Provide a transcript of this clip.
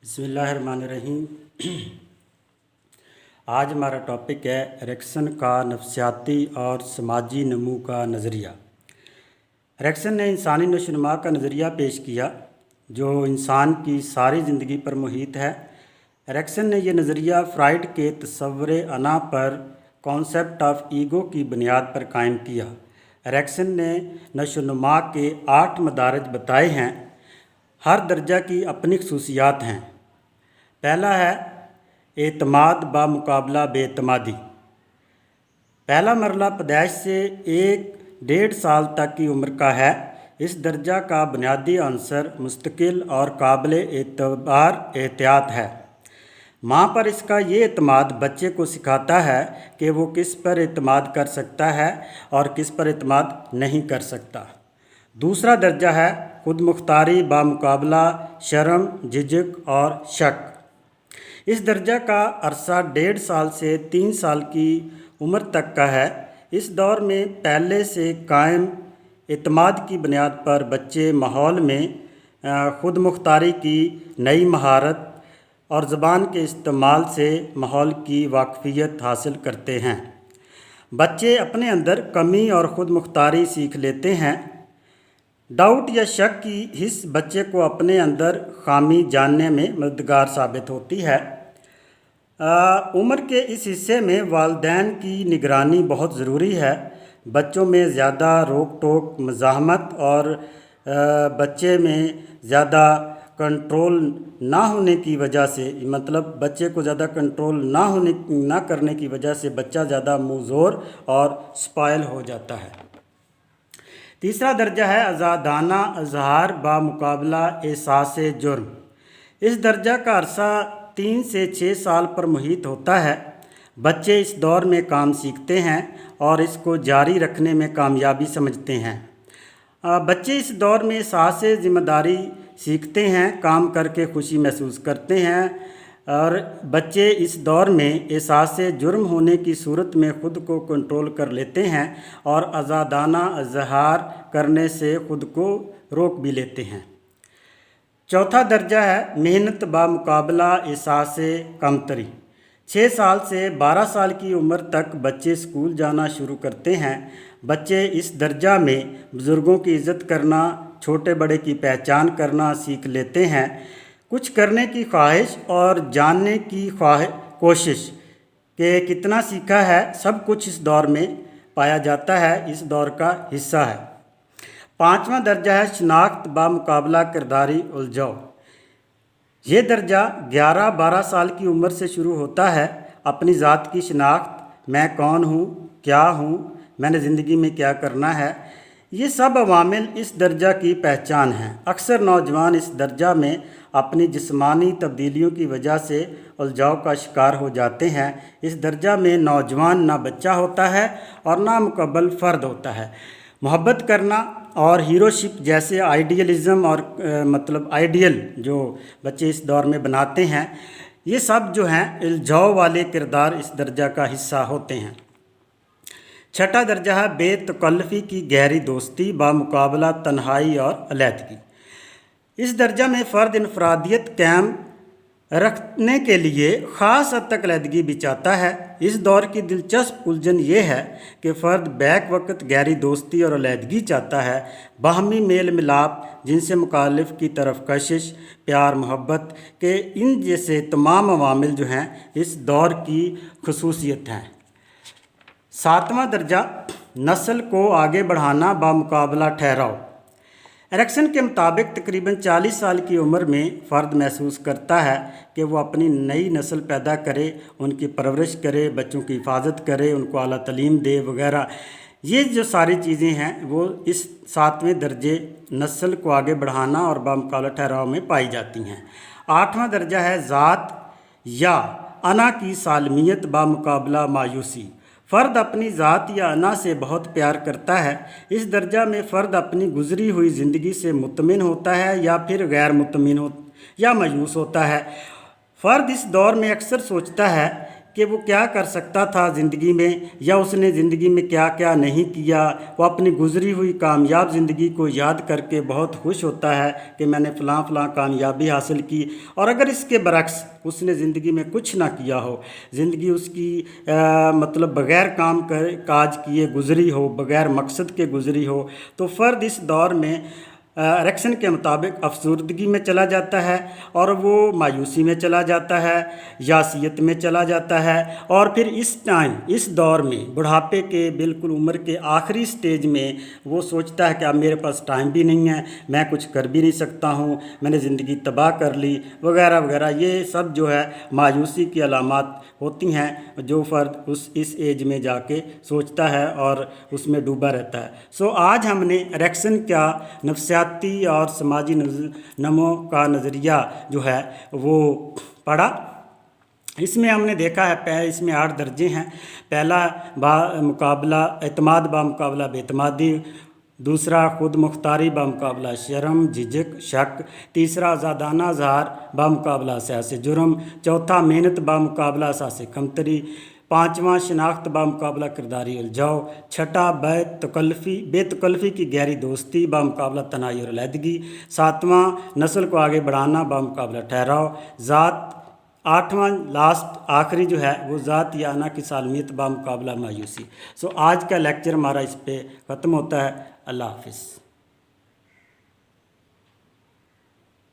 बिस्मिल्लाहिर्रहमानिर्रहीम। आज हमारा टॉपिक है एरिक्सन का नफ्सियाती और समाजी नमू का नज़रिया। एरिक्सन ने इंसानी नशोनुमा का नज़रिया पेश किया जो इंसान की सारी ज़िंदगी पर मुहित है। एरिक्सन ने यह नज़रिया फ्राइड के तस्वुर अना पर कॉन्सेप्ट ऑफ ईगो की बुनियाद पर कायम किया। एरिक्सन ने नशोनुमा के 8 मदारज बताए हैं। हर दर्जा की अपनी खसूसियात हैं। पहला है एतमाद बामुकाबला बेतमादी। पहला मरला पैदाइश से 1-1.5 साल तक की उम्र का है। इस दर्जा का बुनियादी अंसर मुस्तकिल और काबिल एतबार एहतियात है। माँ पर इसका ये एतमाद बच्चे को सिखाता है कि वो किस पर एतमाद कर सकता है और किस पर एतमाद नहीं कर सकता। दूसरा दर्जा है खुद मुख्तारी बामुकाबला शर्म, झिझक और शक। इस दर्जा का अरसा 1.5 साल से 3 साल की उम्र तक का है। इस दौर में पहले से कायम एतमाद की बुनियाद पर बच्चे माहौल में खुद मुख्तारी की नई महारत और ज़बान के इस्तेमाल से माहौल की वाकफियत हासिल करते हैं। बच्चे अपने अंदर कमी और ख़ुद मुख्तारी सीख लेते हैं। डाउट या शक की हिस्स बच्चे को अपने अंदर खामी जानने में मददगार साबित होती है। उम्र के इस हिस्से में वालिदैन की निगरानी बहुत ज़रूरी है। बच्चों में ज़्यादा रोक टोक, मज़ाहमत और बच्चे में ज़्यादा कंट्रोल ना होने की वजह से, मतलब बच्चे को ज़्यादा कंट्रोल ना करने की वजह से बच्चा ज़्यादा मुँहज़ोर और स्पॉइल हो जाता है। तीसरा दर्जा है आज़ादाना अज़हार बामुकाबला एहसास जुर्म। इस दर्जा का अरसा 3 से 6 साल पर मुहित होता है। बच्चे इस दौर में काम सीखते हैं और इसको जारी रखने में कामयाबी समझते हैं। बच्चे इस दौर में एहसास ज़िम्मेदारी सीखते हैं, काम करके खुशी महसूस करते हैं और बच्चे इस दौर में एहसास जुर्म होने की सूरत में ख़ुद को कंट्रोल कर लेते हैं और आज़ादाना इज़हार करने से ख़ुद को रोक भी लेते हैं। चौथा दर्जा है मेहनत बामुकाबला एहसास कमतरी। 6 साल से 12 साल की उम्र तक बच्चे स्कूल जाना शुरू करते हैं। बच्चे इस दर्जा में बुज़ुर्गों की इज़्ज़त करना, छोटे बड़े की पहचान करना सीख लेते हैं। कुछ करने की ख्वाहिश और जानने की कोशिश कि कितना सीखा है, सब कुछ इस दौर में पाया जाता है, इस दौर का हिस्सा है। 5वां दर्जा है शनाख्त बामुकाबला किरदारी उलझाओ। ये दर्जा 11-12 साल की उम्र से शुरू होता है। अपनी ज़ात की शनाख्त, मैं कौन हूँ, क्या हूँ, मैंने ज़िंदगी में क्या करना है, ये सब अवामिल इस दर्जा की पहचान हैं। अक्सर नौजवान इस दर्जा में अपनी जिस्मानी तब्दीलियों की वजह से उलझाव का शिकार हो जाते हैं। इस दर्जा में नौजवान ना बच्चा होता है और ना मुकब्बल फ़र्द होता है। मोहब्बत करना और हीरोशिप जैसे आइडियलिज़म और आइडियल जो बच्चे इस दौर में बनाते हैं, ये सब जो हैं उलझाव वाले किरदार इस दर्जा का हिस्सा होते हैं। छठा दर्जा है बेतकल्लफ़ी की गहरी दोस्ती बामुकाबला तन्हाई और अलहदगी। इस दर्जा में फ़र्द इनफरादियत कायम रखने के लिए ख़ास हद तक अलहदगी भी चाहता है। इस दौर की दिलचस्प उलझन ये है कि फ़र्द बैक वक्त गहरी दोस्ती और अलहदगी चाहता है। बाहमी मेल मिलाप, जिनसे मुखालिफ की तरफ कशिश, प्यार मोहब्बत के इन जैसे तमाम अवामिल जो हैं इस दौर की खसूसियत हैं। 7वां दर्जा नस्ल को आगे बढ़ाना बामुकाबला ठहराव। एरिक्सन के मुताबिक तकरीबन 40 साल की उम्र में फ़र्द महसूस करता है कि वो अपनी नई नस्ल पैदा करे, उनकी परवरिश करे, बच्चों की हिफाजत करे, उनको आला तालीम दे वगैरह। ये जो सारी चीज़ें हैं वो इस 7वें दर्जे नस्ल को आगे बढ़ाना और बामुकाबला ठहराव में पाई जाती हैं। 8वां दर्जा है ज़ात या अना की सालमियत बामुकाबला मायूसी। फ़र्द अपनी ज़ात या अना से बहुत प्यार करता है। इस दर्जा में फ़र्द अपनी गुज़री हुई ज़िंदगी से मुतमिन होता है या फिर गैर मुतमिन या मायूस होता है। फ़र्द इस दौर में अक्सर सोचता है کہ وہ کیا کر سکتا تھا زندگی میں، یا اس نے زندگی میں کیا کیا نہیں کیا۔ وہ اپنی گزری ہوئی کامیاب زندگی کو یاد کر کے بہت خوش ہوتا ہے کہ میں نے فلاں فلاں کامیابی حاصل کی۔ اور اگر اس کے برعکس اس نے زندگی میں کچھ نہ کیا ہو، زندگی اس کی مطلب بغیر کام کاج کیے گزری ہو، بغیر مقصد کے گزری ہو، تو فرد اس دور میں ایرکسن کے مطابق افسردگی میں چلا جاتا ہے، اور وہ مایوسی میں چلا جاتا ہے، یاسیت میں چلا جاتا ہے، اور پھر اس دور میں بڑھاپے کے بالکل عمر کے آخری سٹیج میں وہ سوچتا ہے کہ اب میرے پاس ٹائم بھی نہیں ہے، میں کچھ کر بھی نہیں سکتا ہوں، میں نے زندگی تباہ کر لی وغیرہ وغیرہ۔ یہ سب جو ہے مایوسی کی علامات ہوتی ہیں جو فرد اس ایج میں جا کے سوچتا ہے اور اس میں ڈوبا رہتا ہے۔ آج ہم نے ایرکسن کا نفسیاتی اور سماجی نمو کا نظریہ جو ہے وہ پڑھا۔ اس میں ہم نے دیکھا ہے اس میں 8 درجے ہیں۔ پہلا مقابلہ اعتماد بامقابلہ بے اعتمادی، دوسرا خود مختاری بامقابلہ شرم جھجک شک، تیسرا آزادانہ اظہار بامقابلہ احساس جرم، چوتھا محنت بامقابلہ احساس کمتری، پانچواں شناخت بامقابلہ کرداری الجھاؤ، چھٹا بے تکلفی کی گہری دوستی بامقابلہ تنہائی اور علیحدگی، ساتواں نسل کو آگے بڑھانا بامقابلہ ٹھہراؤ، آٹھواں آخری جو ہے وہ ذات یا انا کی سالمیت بامقابلہ مایوسی۔ آج کا لیکچر ہمارا اس پہ ختم ہوتا ہے۔ اللہ حافظ۔